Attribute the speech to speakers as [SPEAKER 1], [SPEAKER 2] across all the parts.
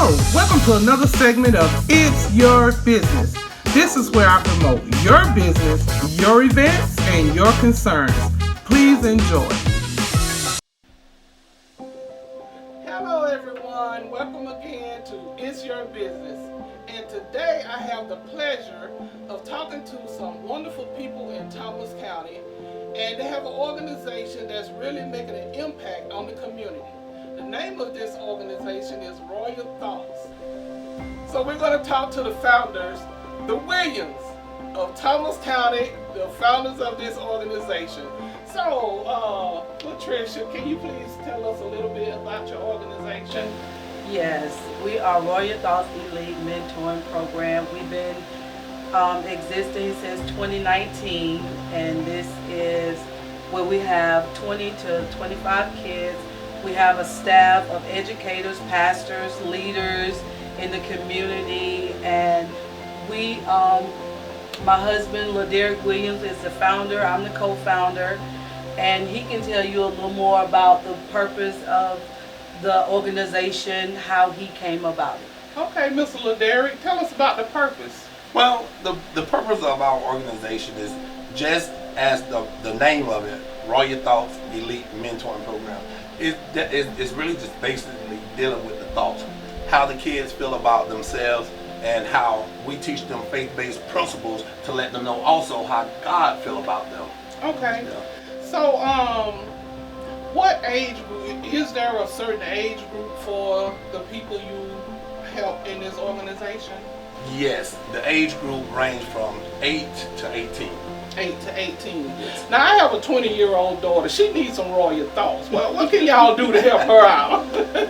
[SPEAKER 1] Welcome to another segment of It's Your Business. This is where I promote your business, your events, and your concerns. Please enjoy. Hello everyone, welcome again to It's Your Business. And today I have the pleasure of talking to some wonderful people in Thomas County, and they have an organization that's really making an impact on the community. The name of this organization is Thoughtz. So we're going to talk to the founders, the Williams of Thomas County, the founders of this organization. So, Latricia, can you please tell us a little bit about your organization?
[SPEAKER 2] Yes, we are Thoughtz Elite Mentoring Program. We've been existing since 2019, and this is where we have 20 to 25 kids. We have a staff of educators, pastors, leaders in the community, and we, my husband, LaDerrick Williams, is the founder. I'm the co-founder, and he can tell you a little more about the purpose of the organization, how he came about it.
[SPEAKER 1] Okay, Mr. LaDerrick, tell us about the purpose.
[SPEAKER 3] Well, the purpose of our organization is just as the name of it, Thoughtz Elite Mentoring Program. It's really just basically dealing with the thoughts, how the kids feel about themselves, and how we teach them faith-based principles to let them know also how God feel about them.
[SPEAKER 1] Okay. Yeah. So, what age group, is there a certain age group for the people you help in this organization?
[SPEAKER 3] Yes, the age group range from 8 to 18.
[SPEAKER 1] 8 to 18.
[SPEAKER 3] Yes.
[SPEAKER 1] Now I have a 20-year-old daughter. She needs some Thoughts. Well, what can y'all do to help her out?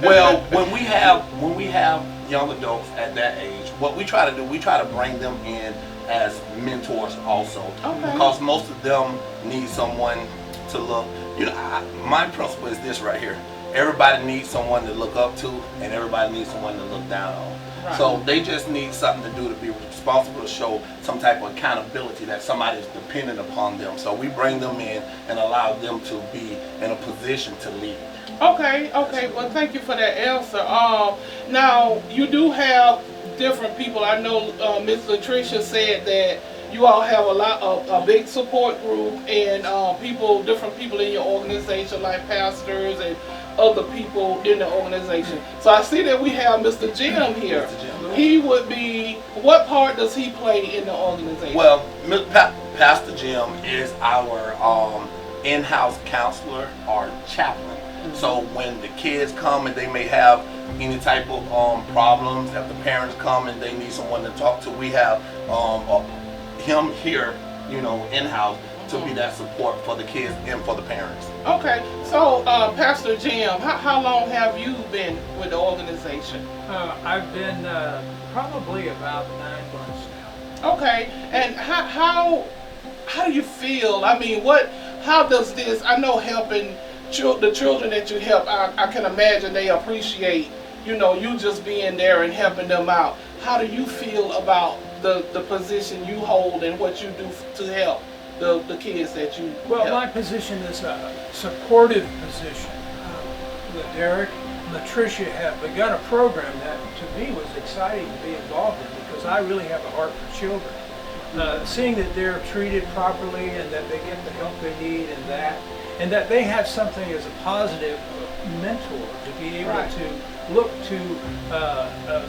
[SPEAKER 3] Well, when we have young adults at that age, what we try to do, we try to bring them in as mentors also.
[SPEAKER 1] Okay.
[SPEAKER 3] Because most of them need someone to look. My principle is this right here. Everybody needs someone to look up to, and everybody needs someone to look down on. Right. So they just need something to do to be responsible, to show some type of accountability that somebody is dependent upon them. So we bring them in and allow them to be in a position to lead.
[SPEAKER 1] Okay. Well, thank you for that answer. Now, you do have different people. I know Ms. Latricia said that you all have a big support group and different people in your organization, like pastors and other people in the organization. So I see that we have Mr. Jim here. Mr. Jim. He would be, what part does he play in the organization?
[SPEAKER 3] Well, Pastor Jim is our in-house counselor or chaplain. Mm-hmm. So when the kids come and they may have any type of problems, if the parents come and they need someone to talk to, we have him here, in-house, to be that support for the kids and for the parents. Okay, so Pastor Jim, how long have you been with the organization?
[SPEAKER 4] I've been probably about 9 months now.
[SPEAKER 1] Okay, and how do you feel? I mean, how does this, I know helping the children that you help, I can imagine they appreciate, you just being there and helping them out. How do you feel about the position you hold and what you do to help the kids that you help?
[SPEAKER 4] My position is a supportive position. Derek and Latricia have begun a program that to me was exciting to be involved in because I really have a heart for children. Seeing that they're treated properly and that they get the help they need and that they have something as a positive mentor to be able to look to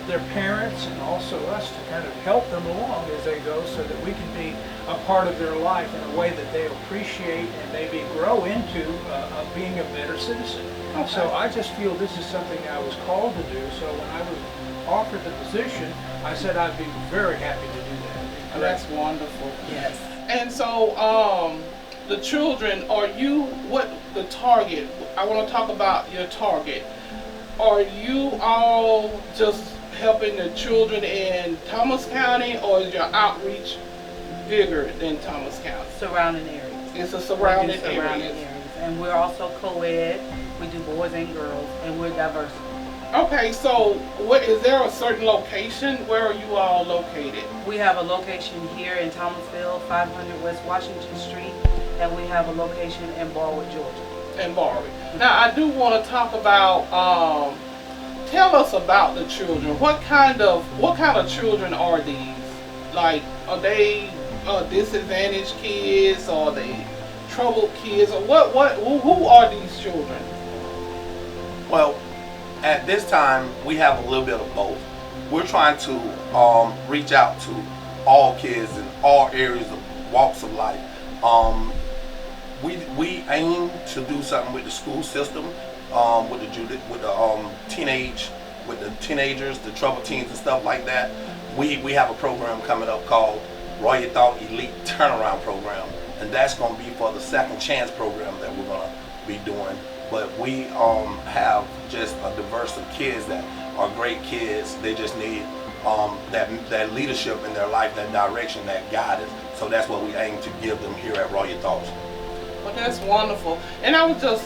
[SPEAKER 4] their parents and also us to kind of help them along as they go so that we can be a part of their life in a way that they appreciate and maybe grow into being a better citizen. Okay. So I just feel this is something I was called to do, so when I was offered the position, I said I'd be very happy to do that.
[SPEAKER 1] Oh, that's wonderful.
[SPEAKER 2] Yes.
[SPEAKER 1] And so the children, the target, I want to talk about your target. Are you all just helping the children in Thomas County, or is your outreach bigger than Thomas County?
[SPEAKER 2] Surrounding areas.
[SPEAKER 1] It's a surrounding areas.
[SPEAKER 2] And we're also co-ed. We do boys and girls, and we're diverse.
[SPEAKER 1] Okay, so is there a certain location? Where are you all located?
[SPEAKER 2] We have a location here in Thomasville, 500 West Washington Street, and we have a location in Barwood, Georgia.
[SPEAKER 1] In Barwood. Now, I do want to talk about, tell tell us about the children. What kind of children are these? Like, are they disadvantaged kids? Are they troubled kids? Or who are these children?
[SPEAKER 3] Well, at this time, we have a little bit of both. We're trying to reach out to all kids in all areas of walks of life. We aim to do something with the school system, with the teenagers, the troubled teens and stuff like that. We have a program coming up called Royal Thoughtz Elite Turnaround Program, and that's going to be for the second chance program that we're going to be doing. But we have just a diverse of kids that are great kids. They just need that leadership in their life, that direction, that guidance. So that's what we aim to give them here at Royal Thougts.
[SPEAKER 1] Well, that's wonderful. And I was just,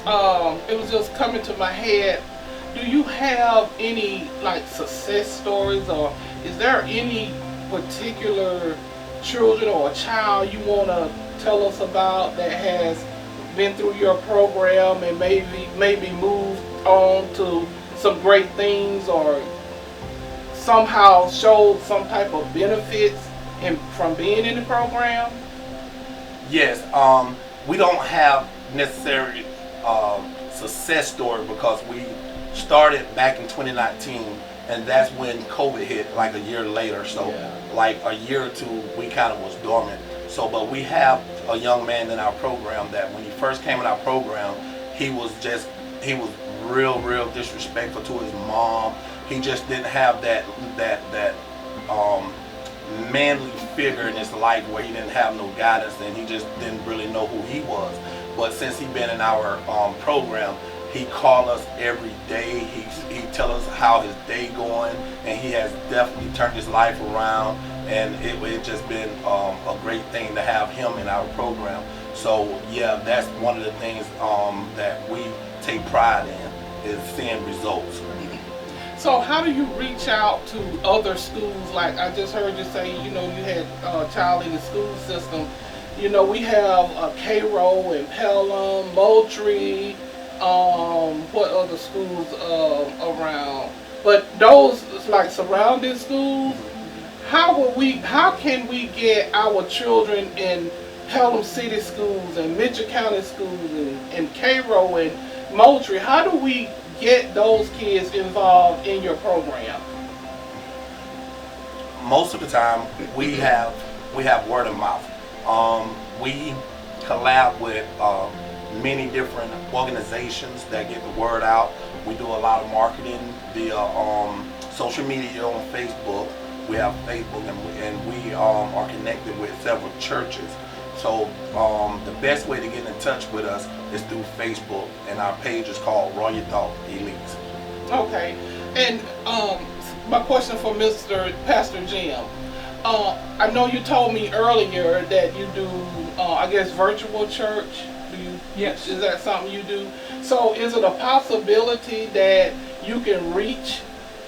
[SPEAKER 1] it was just coming to my head. Do you have any like success stories, or is there any particular children or a child you want to tell us about that has been through your program and maybe moved on to some great things, or somehow showed some type of benefits from being in the program?
[SPEAKER 3] Yes, we don't have necessarily success story because we started back in 2019, and that's when COVID hit like a year later. So like a year or two, we kind of was dormant. So, but we have a young man in our program that when he first came in our program, he was real disrespectful to his mom. He just didn't have that manly figure in his life where he didn't have no guidance, and he just didn't really know who he was. But since he's been in our program, he called us every day. He tell us how his day going, and he has definitely turned his life around. And it just been a great thing to have him in our program. So yeah, that's one of the things that we take pride in, is seeing results.
[SPEAKER 1] So how do you reach out to other schools? Like I just heard you say, you had a child in the school system. We have Cairo and Pelham, Moultrie, what other schools around? But those like surrounding schools, how can we get our children in Pelham City schools and Mitchell County schools and Cairo and Moultrie? How do we get those kids involved in your program?
[SPEAKER 3] Most of the time, we have word of mouth. We collab with many different organizations that get the word out. We do a lot of marketing via social media on Facebook. We have Facebook, and we are connected with several churches. So the best way to get in touch with us is through Facebook, and our page is called Royal Thoughtz Elite.
[SPEAKER 1] Okay, and my question for Pastor Jim. I know you told me earlier that you do, I guess, virtual church.
[SPEAKER 4] Yes.
[SPEAKER 1] Is that something you do? So is it a possibility that you can reach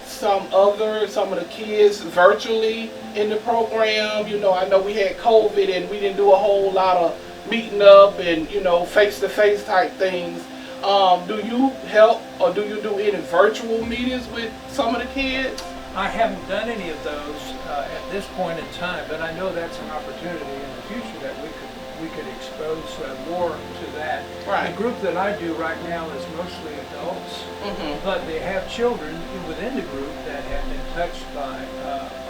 [SPEAKER 1] some of the kids virtually in the program? I know we had COVID and we didn't do a whole lot of meeting up and face-to-face type things. Do you help, or do you do any virtual meetings with some of the kids?
[SPEAKER 4] I haven't done any of those at this point in time, but I know that's an opportunity in the future that we could expose more to that.
[SPEAKER 1] Right.
[SPEAKER 4] The group that I do right now is mostly adults, but they have children within the group that have been touched by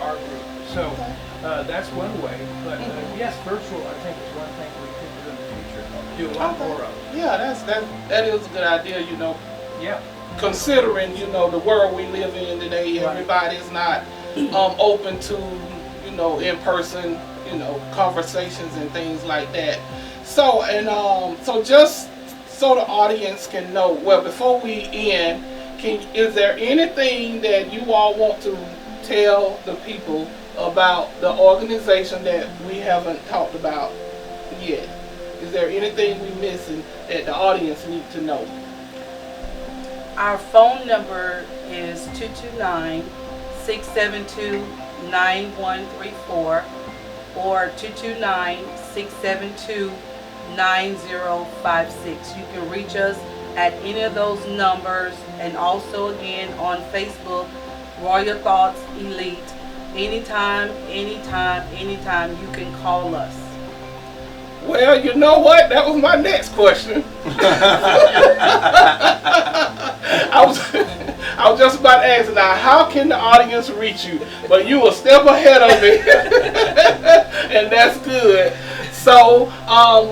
[SPEAKER 4] our group. So that's one way. But yes, virtual I think is one thing we could do in the future. Do a lot more of.
[SPEAKER 1] Yeah, that is a good idea.
[SPEAKER 4] Yeah.
[SPEAKER 1] Considering the world we live in today, everybody's not open to in-person conversations and things like that. So so just so the audience can know, well, before we end, is there anything that you all want to tell the people about the organization that we haven't talked about yet? Is there anything we're missing that the audience need to know?
[SPEAKER 2] Our phone number is 229-672-9134 or 229-672-9056. You can reach us at any of those numbers And also again on Facebook, Royal Thoughtz Elite. Anytime, anytime, anytime you can call us.
[SPEAKER 1] Well, you know what? That was my next question. I was just about to ask now, how can the audience reach you? But you were a step ahead of me, and that's good. So,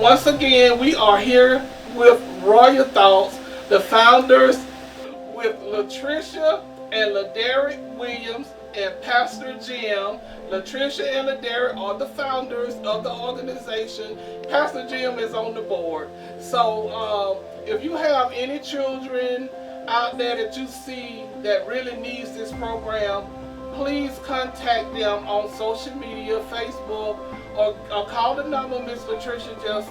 [SPEAKER 1] once again, we are here with Royal Thoughtz, the founders, with Latricia and LaDerrick Williams and Pastor Jim. Latricia and LaDerrick are the founders of the organization. Pastor Jim is on the board. So if you have any children out there that you see that really needs this program, please contact them on social media, Facebook, or call the number Miss Latricia just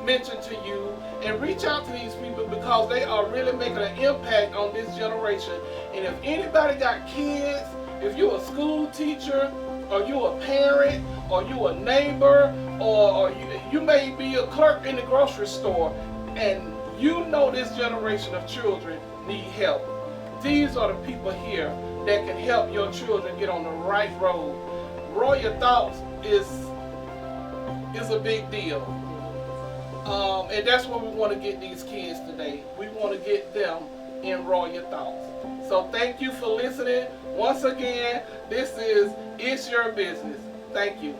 [SPEAKER 1] mentioned to you, and reach out to these people because they are really making an impact on this generation. And if anybody got kids, if you're a school teacher, or you're a parent, or you're a neighbor, or you may be a clerk in the grocery store, and you know this generation of children need help, these are the people here that can help your children get on the right road. Royal Thoughtz is a big deal. And that's where we want to get these kids today. We want to get them in Royal Thoughtz. So thank you for listening. Once again, this is It's Your Business. Thank you.